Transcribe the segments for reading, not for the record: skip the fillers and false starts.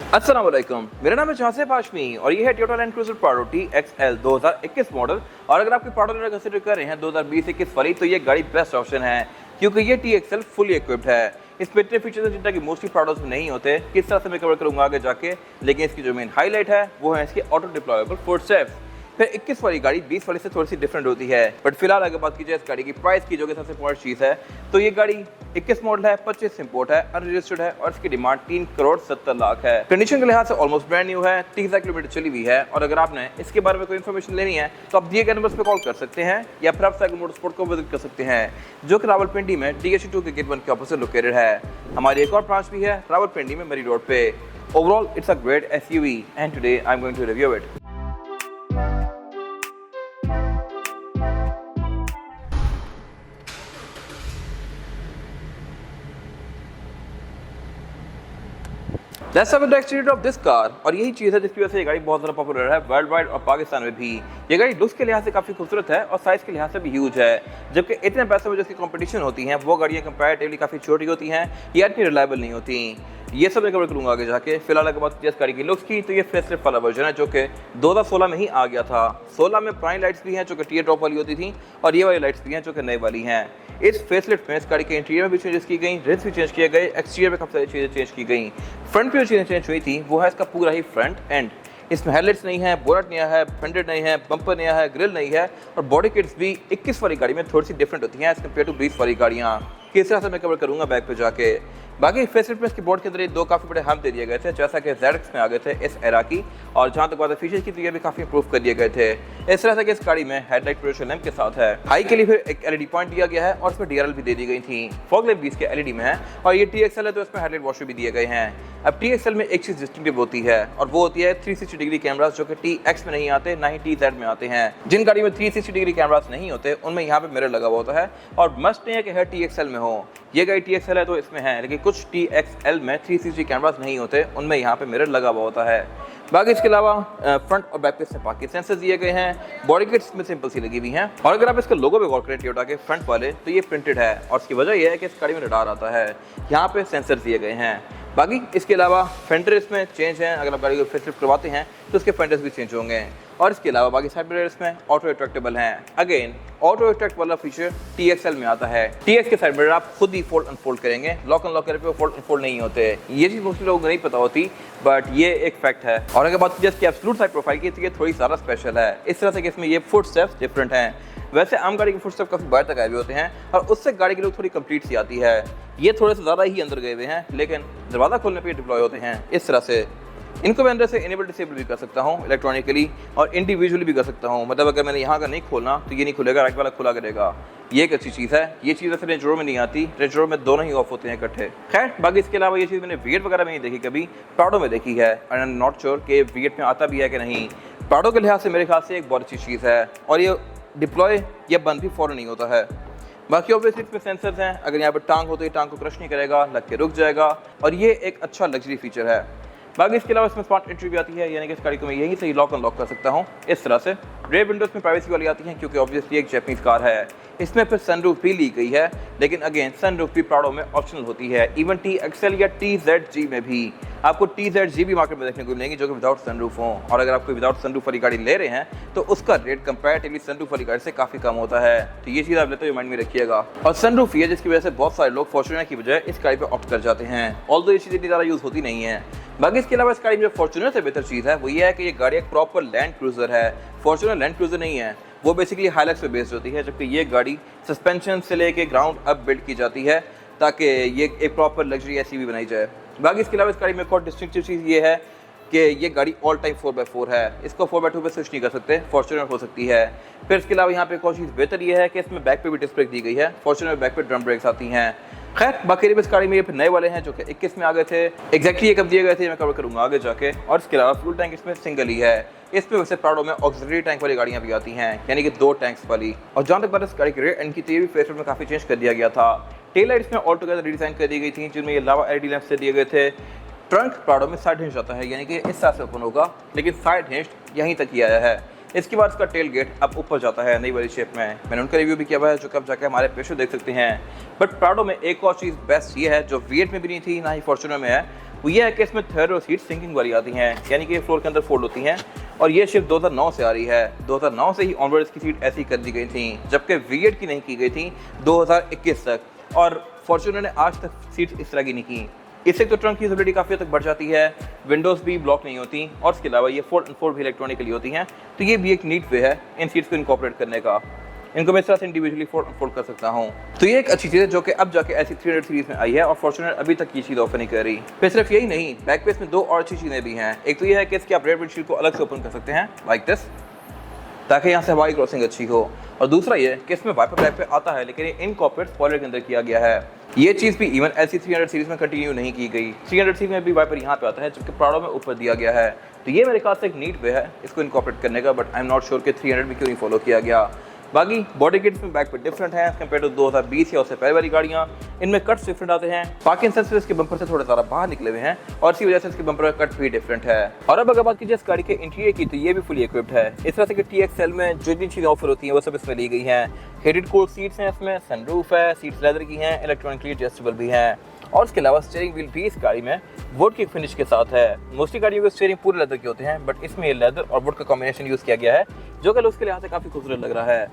अस्सलाम वालेकुम, मेरा नाम है जासिफ हाशमी और ये है Toyota land cruiser Prado TXL 2021 model. और अगर आपके प्राडो में कंसीडर कर रहे हैं 2020-21 वाली, तो ये गाड़ी बेस्ट ऑप्शन है क्योंकि ये TXL फुली इक्विप्ड है। इसमें इतने फीचर्स हैं जिनका कि मोस्टली प्राडोज में नहीं होते। किस तरह से मैं कवर करूंगा आगे जाके, लेकिन इसकी जो मेन हाईलाइट है वो है इसकी ऑटो डिप्लॉयबल फुट स्टेप्स। फिर 21 वाली गाड़ी 20 वाली से थोड़ी सी डिफरेंट होती है, बट फिलहाल अगर बात की जाए इस गाड़ी की प्राइस की, जो कि सबसे इंपॉर्टेंट चीज़ है, तो ये गाड़ी 21 मॉडल है, 25 इंपोर्ट है, अनरजिस्टर्ड है और इसकी डिमांड 3,70,00,000 है। कंडीशन के लिहाज से ऑलमोस्ट ब्रांड न्यू है, 30,000 किलोमीटर चली हुई है। और अगर आपने इसके बारे में कोई इन्फॉर्मेशन लेनी है तो आप दिए गए नंबर पर कॉल कर सकते हैं या फिर आप साइकिल मोटरस्पोर्ट को विजिट कर सकते हैं, जो कि रावलपिंडी में DSC2 के गेट 1 के ऑपोजिट लोकेटेड है। हमारी एक और ब्रांच भी है रावलपिंडी में मरी रोड पे। Overall it's a great SUV and today I am going to review it. Let's have a exterior of this car। और यही चीज़ है जिसकी वजह से ये गाड़ी बहुत ज़्यादा पॉपुलर है वर्ल्ड वाइड और पाकिस्तान में भी। ये गाड़ी लुक्स के लिहाज से काफ़ी खूबसूरत है और साइज़ के लिहाज से भी ह्यूज है। जबकि इतने पैसे में जिसकी कंपटीशन होती हैं वो गाड़ियाँ कंपैरेटिवली काफ़ी छोटी होती हैं या इतनी रिलायबल नहीं होती। ये सब मैं कवर करूँगा आगे जाके। फिलहाल अगर बात की गाड़ी की लुक्स की, तो ये फेसलिफ्ट वाला वर्जन है जो कि 2016 में ही आ गया था। 16 में पुरानी लाइट्स भी हैं जो कि टीयर ड्रॉप वाली होती थी और ये वाली लाइट्स भी हैं जो कि नई वाली हैं। इस फेसलिफ्ट में इस गाड़ी के इंटीरियर में भी चेंजेस की गई, रिम्स भी चेंज किए गए, एक्सटीरियर में काफ़ी सारी चीज़ें चेंज की गई। फ्रंट पे जो चीज़ें चेंज हुई थी वो है इसका पूरा ही फ्रंट एंड। इसमें हेडलाइट्स नहीं है, बोनट नया है, फेंडर नहीं है, बम्पर नया है, ग्रिल नहीं है और बॉडी किट्स भी 21 वाली गाड़ी में थोड़ी सी डिफरेंट होती हैं एज कम्पेयर टू 20 वाली गाड़ियाँ। किस तरह से मैं कवर करूँगा बैक पे जाके। बाकी फेसलिफ्ट में इसकी बोर्ड के अंदर दो काफ़ी बड़े हम दे दिए गए थे, जैसा कि ZX में आ गए थे इस एरा की। और जहाँ तक बात है फीचर्स की, तो ये भी काफ़ी इंप्रूव कर दिए गए थे। इस तरह से कि इस गाड़ी में हेडलाइट प्रोजेक्शन लैंप के साथ है, हाई के लिए फिर एक LED पॉइंट दिया गया है और इसमें DRL भी दे दी गई थी। फॉग लैंप भी इसके LED में है और ये TXL है तो इसमें हेडलाइट वॉशर भी दिए गए हैं। अब TXL में एक चीज़ डिस्टिंक्टिव होती है और वो होती है 360 डिग्री कैमरास, जो कि TX में नहीं आते, ना ही TZ में आते हैं। जिन गाड़ी में 360 डिग्री कैमरास नहीं होते उनमें यहाँ पे मिरर लगा हुआ होता है और मस्ट नहीं है कि हर TXL में हो। ये गाड़ी TXL है तो इसमें है, लेकिन कुछ TXL में 360 कैमरास नहीं होते, उनमें यहाँ पे मिरर लगा हुआ होता है। बाकी इसके अलावा फ्रंट और बैक पे से बाकी सेंसर्स दिए गए हैं, बॉडी किट्स में सिंपल सी लगी हुई हैं। और अगर आप इसके लोगो पे गौर करें टोयोटा के फ्रंट वाले, तो ये प्रिंटेड है और इसकी वजह यह है कि इस गाड़ी में रडार आता है, यहाँ पे सेंसर्स दिए गए हैं। बाकी इसके अलावा फेंडर इसमें चेंज हैं, अगर आप गाड़ी को फेसलिफ्ट करवाते हैं तो उसके फेंडर्स भी चेंज होंगे। और इसके अलावा बाकी साइड मिरर्स में ऑटो रिट्रैक्टेबल हैं। अगेन ऑटो रिट्रैक्ट वाला फीचर TXL में आता है। TX के साइड मिरर आप खुद ही फोल्ड अनफोल्ड करेंगे, लॉक अनलॉक करने पे फोल्ड अनफोल्ड नहीं होते। ये चीज़ मोस्टली लोगों को नहीं पता होती, बट ये एक फैक्ट है। और अगर बात की जाए इसकी एब्सोल्यूट साइड प्रोफाइल की, तो ये थोड़ी ज़्यादा स्पेशल है, इस तरह से कि इसमें ये फुट स्टेप्स डिफरेंट हैं। वैसे आम गाड़ी के फुट स्टेप काफ़ी बाहर तक आए हुए होते हैं और उससे गाड़ी की लुक थोड़ी कंप्लीट सी आती है। ये थोड़े से ज़्यादा ही अंदर गए हुए हैं, लेकिन दरवाज़ा खोलने पे डिप्लॉय होते हैं इस तरह से। इनको मैं अंदर से इनेबल डिसेबल भी कर सकता हूँ इलेक्ट्रॉनिकली और इंडिविजुअली भी कर सकता हूँ। मतलब अगर मैंने यहाँ का नहीं खोलना तो ये नहीं खुलेगा, राइट वाला खुला करेगा। ये एक अच्छी चीज़ है। ये चीज़ वैसे रेंज रोवर में नहीं आती, रेंज रोवर में दोनों ही ऑफ होते हैं इकट्ठे। खैर बाकी इसके अलावा ये चीज़ मैंने V8 वगैरह में नहीं देखी, कभी प्राडो में देखी है and I am not sure कि V8 में आता भी है कि नहीं। प्राडो के लिहाज से मेरे ख्याल से एक बहुत अच्छी चीज़ है और ये डिप्लॉय या बंद भी फ़ौरन नहीं होता है। बाकी ऑब्वियसली इसमें सेंसर्स हैं, अगर यहाँ पर टांग हो तो ये टांग को क्रश नहीं करेगा, लग के रुक जाएगा और ये एक अच्छा लग्जरी फीचर है। बाकी इसके अलावा इसमें स्मार्ट एंट्री भी आती है, यानी कि इस गाड़ी को मैं यहीं से ही लॉक अनलॉक कर सकता हूँ इस तरह से। रेयर विंडोज़ में प्राइवेसी वाली आती हैं क्योंकि ऑब्वियसली एक जैपनीज़ कार है। इसमें फिर सनरूफ भी ली गई है, लेकिन अगेन सनरूफ भी प्राडो में ऑप्शनल होती है। इवन TXL या TZG में भी आपको TZG भी मार्केट में देखने को मिलेंगी जो कि विदाउट सनरूफ हो। और अगर आप कोई विदाउट सनरूफ वाली गाड़ी ले रहे हैं तो उसका रेट कंपैरेटिवली सनरूफ वाली गाड़ी से काफ़ी कम होता है, तो ये चीज़ आप लेते हुए माइंड में रखिएगा। और सनरूफ ये जिसकी वजह से बहुत सारे लोग फॉर्च्यूनर की बजाय इस गाड़ी पर ऑप्ट कर जाते हैं, ऑल्दो ये चीज़ इतनी ज़्यादा यूज़ होती नहीं है। बाकी इसके अलावा इस गाड़ी में जो फॉर्च्यूनर से बेहतर चीज़ है वो ये है कि ये गाड़ी एक प्रॉपर लैंड क्रूजर है। फॉर्च्यूनर लैंड क्रूजर नहीं है, वो बेसिकली हाइलक्स पे बेस्ड होती है, जबकि ये गाड़ी सस्पेंशन से लेके ग्राउंड अप बिल्ड की जाती है ताकि ये एक प्रॉपर लग्जरी SUV बनाई जाए। बाकी इसके अलावा इस गाड़ी में एक और डिस्टिंक्टिव चीज़ ये है कि ये गाड़ी ऑल टाइम 4x4 है, इसको 4x2 पे स्विच नहीं कर सकते, फॉर्च्यूनर हो सकती है। फिर इसके अलावा यहाँ पे एक और चीज़ बेहतर ये है कि इसमें बैक पे भी डिस्क ब्रेक दी गई है, फॉर्च्यूनर बैक पे ड्रम ब्रेक्स आती हैं। खैर बाकी इस गाड़ी में ये फिर नए वाले हैं जो कि 21 में आ गए थे। एग्जैक्टली ये कब दिए गए थे मैं कवर करूँगा आगे जाके। और इसके अलावा फ्यूल टैंक इसमें सिंगल ही है। इसमें वैसे प्राडो में ऑक्सिलरी टैंक वाली गाड़ियाँ भी आती हैं, यानी कि 2 टैंक्स वाली। और जहाँ तक बात इस गाड़ी की रेट एंड की, तो ये भी फेसलिफ्ट में काफ़ी चेंज कर दिया गया था। टेल लाइट्स में ऑल टुगेदर रिडिज़ाइन कर दी गई थी, जिनमें ये लावा LED लैंप से दिए गए थे। ट्रंक प्राडो में साइड हिंज आता है, यानी कि इस तरह से ओपन होगा, लेकिन साइड हिंज यहीं तक ही आया है। इसके बाद इसका टेल गेट अब ऊपर जाता है नई वाली शेप में। मैंने उनका रिव्यू भी किया हुआ है जो कब जाके हमारे पेशो देख सकते हैं। बट प्राडो में एक और चीज़ बेस्ट ये है जो V8 में भी नहीं थी ना ही फॉर्च्यूनर में है, वो ये है कि इसमें थर्ड रो सीट सिंकिंग वाली आती हैं, यानी कि फ्लोर के अंदर फोल्ड होती हैं, और ये शिफ्ट 2009 से आ रही है। 2009 से ही ऑनवर्ड इसकी सीट ऐसी कर दी गई थी, जबकि V8 की नहीं की गई थी 2021 तक, और फॉर्च्यूनर ने आज तक सीट इस तरह की नहीं की। इससे तो ट्रंक की यूटिलिटी काफ़ी हद तक बढ़ जाती है, विंडोज़ भी ब्लॉक नहीं होती, और इसके अलावा ये 4x4 भी इलेक्ट्रॉनिकली होती हैं, तो ये भी एक नीट वे है इन सीट्स को इनकॉर्पोरेट करने का। इनको मैं इस तरह से इंडिविजुअली 4x4 कर सकता हूँ, तो ये एक अच्छी चीज़ है जो कि अब जाके ऐसी 300 सीरीज़ में आई है, और फॉर्च्यूनर अभी तक ये चीज़ ऑफर नहीं कर रही। फिर सिर्फ यही नहीं, बैक पे इसमें दो और अच्छी चीज़ें भी हैं। एक तो ये है कि इसकी आप रेयर विंडशील्ड को अलग से ओपन कर सकते हैं लाइक दिस, ताकि यहाँ से हवाई क्रॉसिंग अच्छी हो, और दूसरा ये कि इसमें वाइपर बैक पे आता है, लेकिन ये इनकॉर्पोरेट स्पॉइलर के अंदर किया गया है। ये चीज़ भी इवन LC 300 सीरीज़ में कंटिन्यू नहीं की गई। 300 सीरीज़ में भी वाइपर यहाँ पे आता है, जबकि प्राडो में ऊपर दिया गया है, तो ये मेरे ख्याल से एक नीट वे है इसको इनकॉर्पोरेट करने का, but I am not sure कि 300 में क्यों नहीं फॉलो किया गया। बाकी बॉडी किट्स में बैक पे डिफरेंट है कंपेयर टू 2020 या उससे पहले वाली गाड़ियाँ। इनमें कट्स डिफरेंट आते हैं, पार्किंग सेंसर्स के बम्पर से थोड़ा ज़्यादा बाहर निकले हुए हैं, और इसी वजह से इसके बम्पर का कट भी डिफरेंट है। और अब अगर बात कीजिए इस गाड़ी के इंटीरियर की, तो ये भी फुली इक्विप्ड है। इस तरह से कि TXL में जो भी चीज़ें ऑफर होती हैं वो सब इसमें ली गई हैं। हीटेड कोल्ड सीट्स हैं इसमें, सनरूफ है, सीट्स लेदर की हैं, इलेक्ट्रॉनिकली एडजस्टेबल भी हैं, और इसके अलावा स्टीयरिंग व्हील भी इस गाड़ी में वुड की फिनिश के साथ है। मोस्टली गाड़ियों के स्टीयरिंग पूरे लेदर के होते हैं, बट इसमें ये लेदर और वुड का कॉम्बिनेशन यूज़ किया गया है, जो कि उसके लिहाज से काफ़ी खूबसूरत लग रहा है।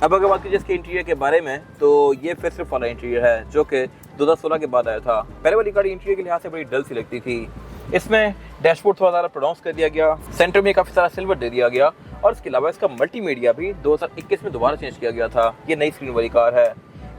अब अगर बात कीजिए इसके इंटीरियर के बारे में, तो ये फेसलिफ्ट वाला इंटीरियर है जो कि 2016 के बाद आया था। पहले वाली गाड़ी इंटीरियर के लिहाज से बड़ी डल सी लगती थी। इसमें डैशबोर्ड थोड़ा ज़्यादा प्रोनाउंस कर दिया गया, सेंटर में काफ़ी सारा सिल्वर दे दिया गया, और इसके अलावा इसका मल्टीमीडिया भी 2021 में दोबारा चेंज किया गया था। ये नई स्क्रीन वाली कार है।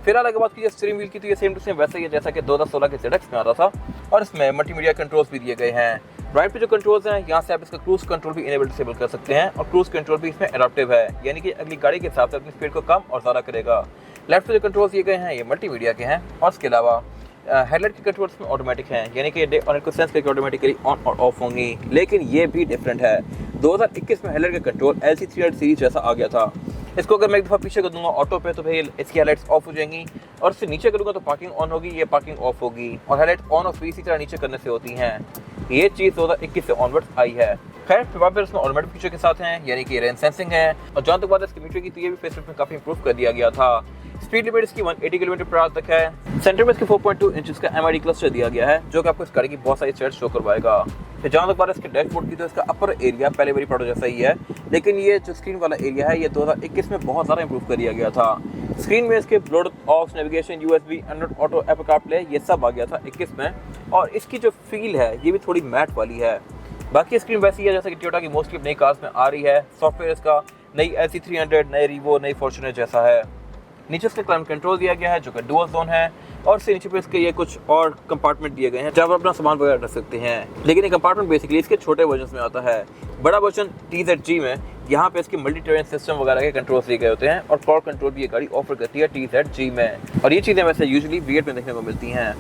फिलहाल अगर बात कीजिए स्टीयरिंग व्हील की, तो ये सेम टू सेम वैसा ही है जैसा कि 2016 के ZX में आता था, और इसमें मल्टीमीडिया कंट्रोल्स भी दिए गए हैं। राइट पे जो कंट्रोल्स हैं, यहाँ से आप इसका क्रूज कंट्रोल भी इनेबल डिसेबल कर सकते हैं, और क्रूज कंट्रोल भी इसमें एडाप्टिव है, यानी कि अगली गाड़ी के हिसाब से अपनी स्पीड को कम और ज़्यादा करेगा। लेफ्ट पे जो कंट्रोल्स दिए गए हैं ये मल्टीमीडिया के हैं, और इसके अलावा हेडलाइट के कंट्रोल्स में ऑटोमेटिक हैं, यानी कि डे ऑन को सेंस करके ऑटोमेटिकली ऑन और ऑफ होंगी, लेकिन ये भी डिफरेंट है। 2021 में हेडलाइट का कंट्रोल LC 300 सीरीज जैसा आ गया था। इसको अगर मैं एक दफ़ा पीछे कर दूंगा ऑटो पे, तो भाई इसकी हेडलाइट्स ऑफ हो जाएंगी, और इससे नीचे करूँगा तो पार्किंग ऑन होगी, ये पार्किंग ऑफ होगी, और हेडलाइट ऑन ऑफ भी इसी तरह नीचे करने से होती हैं। ये चीज़ 2021 से ऑनवर्ड्स आई है। खैर वाइपर इसमें ऑटोमेटिक फीचर के साथ हैं, यानी कि रेन सेंसिंग है, और जहाँ तक बात है इसके मीटर की, तो ये भी फेसलिफ्ट में काफ़ी इंप्रूव कर दिया गया था। स्पीड लिमिट इसकी 180 किलोमीटर/आवर तक है। सेंटर में इसके 4.2 इंचेस का MID क्लस्टर दिया गया है, जो कि आपको इस गाड़ी की बहुत सारी चेयर्स शो करवाएगा। फिर जहाँ तक बात है इसके डैशबोर्ड की, तो इसका अपर एरिया पहले वाली प्राडो जैसा ही है, लेकिन ये जो स्क्रीन वाला एरिया है ये 2021 में बहुत ज़्यादा इंप्रूव कर दिया गया था। स्क्रीन में इसके Bluetooth aux, navigation, USB, Android auto, Apple CarPlay ये सब आ गया था 21 में, और इसकी जो फील है ये भी थोड़ी मैट वाली है। बाकी स्क्रीन वैसी है जैसा कि टोयोटा की मोस्टली नई कार्स में आ रही है। सॉफ्टवेयर इसका नई LC 300, नई रीवो, नई फॉर्च्यूनर जैसा है। नीचे इसका क्लाइमेट कंट्रोल दिया गया है जो कि डुअल जोन है, और इससे नीचे पे इसके ये कुछ और कंपार्टमेंट दिए गए हैं जहाँ पर अपना सामान वगैरह रख सकते हैं, लेकिन ये कंपार्टमेंट बेसिकली इसके छोटे वर्जन में आता है। बड़ा वर्जन TZG में यहाँ पे इसके मल्टी टेरेन सिस्टम वगैरह के कंट्रोल्स दिए गए होते हैं, और क्लाउड कंट्रोल भी ये गाड़ी ऑफर करती है TZG में, और ये चीज़ें वैसे यूजुअली V8 में देखने को मिलती हैं।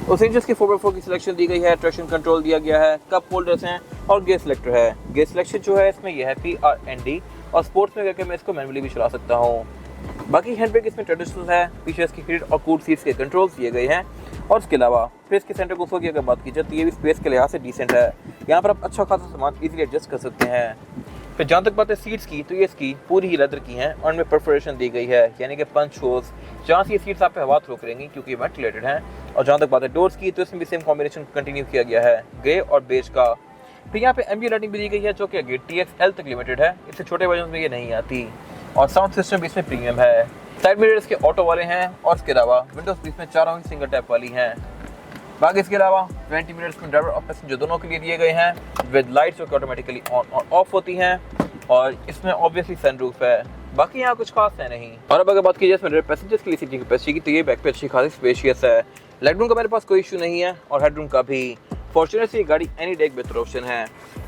उस इंजन की 4x4 की सिलेक्शन दी गई है, ट्रैक्शन कंट्रोल दिया गया है, कप होल्डर्स हैं, और गेयर सिलेक्टर है। गेयर सिलेक्शन जो है इसमें यह है PRND, और स्पोर्ट्स में करके मैं इसको मैनुअली भी चला सकता हूँ। बाकी हैंड ब्रेक इसमें ट्रेडिशनल है, पीछे इसकी हीटेड और कूल्ड सीट्स के कंट्रोल्स दिए गए हैं, और इसके अलावा फिर इसके सेंटर कंसोल की अगर बात की जाए तो ये भी स्पेस के लिहाज से डिसेंट है। यहाँ पर आप अच्छा खासा सामान इजीली एडजस्ट कर सकते हैं। फिर जहाँ तक बात है सीट्स की, तो ये इसकी पूरी ही लेदर की हैं, और इनमें परफोरेशन दी गई है, यानी कि पंच होल्स, जहाँ से ये सीट्स आप पे हवा थ्रो करेंगी क्योंकि वेंटिलेटेड हैं। और जहाँ तक बात है डोर्स की, तो इसमें भी सेम कॉम्बिनेशन कंटिन्यू किया गया है, ग्रे और बेज का। फिर यहाँ पे एम्बिएंट लाइटिंग भी दी गई है जो कि TXL तक लिमिटेड है, इससे छोटे वर्जन में ये नहीं आती, और साउंड सिस्टम भी इसमें प्रीमियम है। साइड मिरर्स के ऑटो वाले हैं, और इसके अलावा विंडोज भी इसमें चारों ही सिंगल टैप वाली हैं। बाकी इसके अलावा 20 मिनट्स में ड्राइवर और पैसेंजर दोनों के लिए दिए गए हैं, विद लाइट्स जो कि ऑटोमेटिकली ऑन और ऑफ होती हैं, और इसमें ऑब्वियसली सनरूफ है। बाकी यहाँ कुछ खास है नहीं। और अब अगर बात की जाए इसमें पैसेंजर्स के लिए सीटिंग कैपेसिटी की, तो ये बैक पे अच्छी खासी स्पेशियस है। लेगरूम का मेरे पास कोई इशू नहीं है, और हेडरूम का भी। फॉर्च्यूनर से ये गाड़ी एनी डे एक बेहतर ऑप्शन है।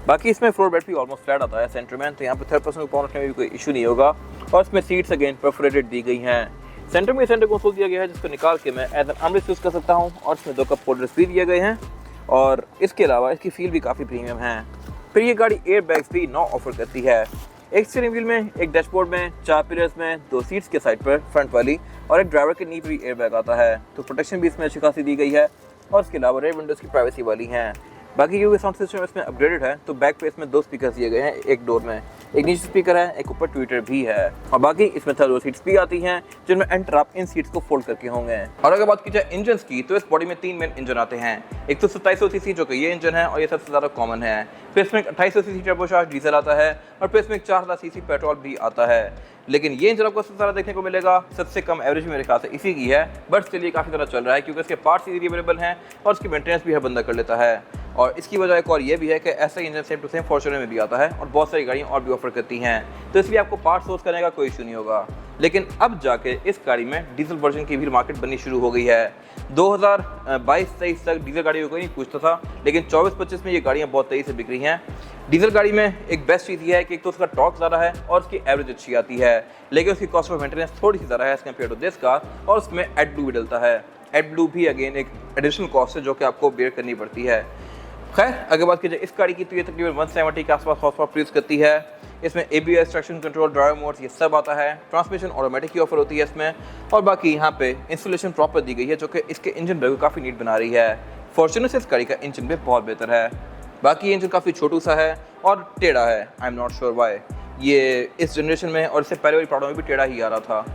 बाकी इसमें फ्लोर बेड भी ऑलमोस्ट फ्लैट आता है सेंटर में, तो यहाँ पे 3rd पर्सन को पावर रखने में भी कोई इशू नहीं होगा, और इसमें सीट्स अगेन परफोरेटेड दी गई हैं। सेंटर में सेंटर कंसोल दिया गया है जिसको निकाल के मैं एज एन आर्मरेस्ट यूज़ कर सकता हूँ, और इसमें 2 कप होल्डर्स भी दिए गए हैं, और इसके अलावा इसकी फील भी काफ़ी प्रीमियम है। फिर ये गाड़ी एयर बैग्स भी 9 ऑफर करती है, एक स्टीयरिंग व्हील में, एक डैशबोर्ड में, 4 पिलर्स में, 2 सीट्स के साइड पर फ्रंट वाली, और एक ड्राइवर के नी पर भी एयर बैग आता है, तो प्रोटेक्शन भी इसमें अच्छी खासी दी गई है, और इसके अलावा रेयर विंडोज़ की प्राइवेसी वाली हैं। बाकी क्योंकि साउंड सिस्टम इसमें अपग्रेडेड है, तो बैक पे इसमें 2 स्पीकर दिए गए हैं एक डोर में, एक नीचे स्पीकर है, एक ऊपर ट्विटर भी है और बाकी इसमें थर्ड रो सीट्स भी आती हैं जिनमें एंटर आप इन सीट्स को फोल्ड करके होंगे। और अगर बात की जाए इंजन की तो इस बॉडी में 3 मेन इंजन आते हैं। एक तो 2700 सीसी जो कि ये इंजन है और ये सबसे ज़्यादा कॉमन है। फिर इसमें 2800 सीसी टर्बोचार्ज डीजल आता है और फिर इसमें 4000 सीसी पेट्रोल भी आता है। लेकिन ये इंजन आपको सबसे ज़्यादा देखने को मिलेगा, सबसे कम एवरेज मेरे ख्याल से इसी की है, बट इसके लिए काफ़ी ज़्यादा चल रहा है क्योंकि इसके पार्ट्स इजीली अवेलेबल हैं और इसकी मेंटेनेंस भी हर बंदा कर लेता है। और इसकी वजह एक और ये भी है कि ऐसा engine same to same Fortuner में भी आता है और बहुत सारी गाड़ियाँ और भी ऑफर करती हैं, तो इसलिए आपको पार्ट सोर्स करने का कोई इशू नहीं होगा। लेकिन अब जाके इस गाड़ी में डीजल वर्जन की भी मार्केट बननी शुरू हो गई है। 2022-23 तक डीजल गाड़ियों को कोई नहीं पूछता था, लेकिन 24-25 में ये गाड़ियाँ बहुत तेज़ी से बिक रही हैं। डीजल गाड़ी में एक बेस्ट चीज़ ये है कि एक तो उसका टॉर्क ज़्यादा है और उसकी एवरेज अच्छी आती है, लेकिन उसकी कॉस्ट ऑफ मेंटेनेंस थोड़ी सी ज़्यादा है as compare to this car, और उसमें एडब्लू भी डलता है। एडब्लू भी अगेन एक एडिशनल कॉस्ट है जो कि आपको बेयर करनी पड़ती है। खैर अगर बात की जाए इस गाड़ी की तो ये तकरीबन 170 के आसपास हॉर्स पावर प्रोड्यूस करती है। इसमें ABS, traction control, driver modes ये सब आता है। ट्रांसमिशन ऑटोमेटिक की ऑफर होती है इसमें, और बाकी यहाँ पे इंस्टॉलेशन प्रॉपर दी गई है जो कि इसके इंजन को काफ़ी नीट बना रही है। फॉर्च्यूनर से इस गाड़ी का इंजन भी बहुत बेहतर है। बाकी ये इंजन काफ़ी छोटू सा है और टेढ़ा है, I am not sure why. ये इस जनरेशन में और इससे पहले वाली प्राडो में भी टेढ़ा ही आ रहा था।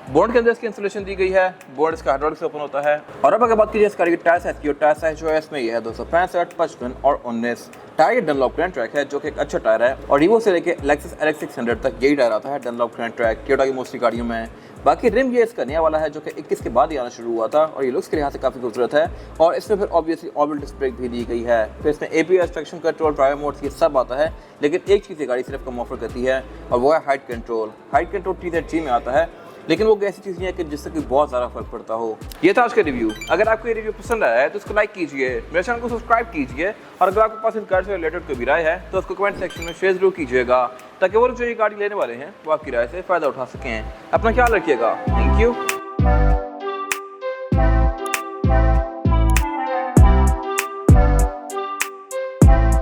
बोर्ड के अंदर इसकी इंस्टॉलेशन दी गई है, बोर्ड इसका हाइड्रोलिक से ओपन होता है। और अब अगर बात कीजिए इस गाड़ी की टायर साइज की, टायर साइज जो है इसमें ये है 265, 55 और 19। टायर डनलॉप ग्रैंड ट्रैक है जो कि एक अच्छा टायर है और रीवो से लेके लेक्सस LX 600 तक यही टायर आता है डनलॉप ग्रैंड ट्रैक टोयोटा की मोस्टली गाड़ियों में। बाकी रिम ये इसका नया वाला है जो कि 21 के बाद ही आना शुरू हुआ था और ये लुक्स के लिहाज से काफ़ी खूबसूरत है। और इसमें फिर ऑब्वियसली ऑर्बिटल डिस्क ब्रेक भी दी गई है। फिर इसमें ABS, traction control, driver modes ये सब आता है, लेकिन एक चीज़ ये गाड़ी सिर्फ कम ऑफर करती है और वो है height control. Height control TZG में आता है, लेकिन वो ऐसी चीज़ नहीं है कि जिससे कोई बहुत ज़्यादा फर्क पड़ता हो। ये था आज का रिव्यू। अगर आपको ये रिव्यू पसंद आया है तो उसको लाइक कीजिए, मेरे चैनल को सब्सक्राइब कीजिए, और अगर आपके पास इस गाड़ी से रिलेटेड कोई भी राय है तो उसको कमेंट सेक्शन में शेयर जरूर कीजिएगा, ताकि वो लोग जो ये गाड़ी लेने वाले हैं वो आपकी राय से फ़ायदा उठा सकें। अपना ख्याल रखिएगा। Thank you.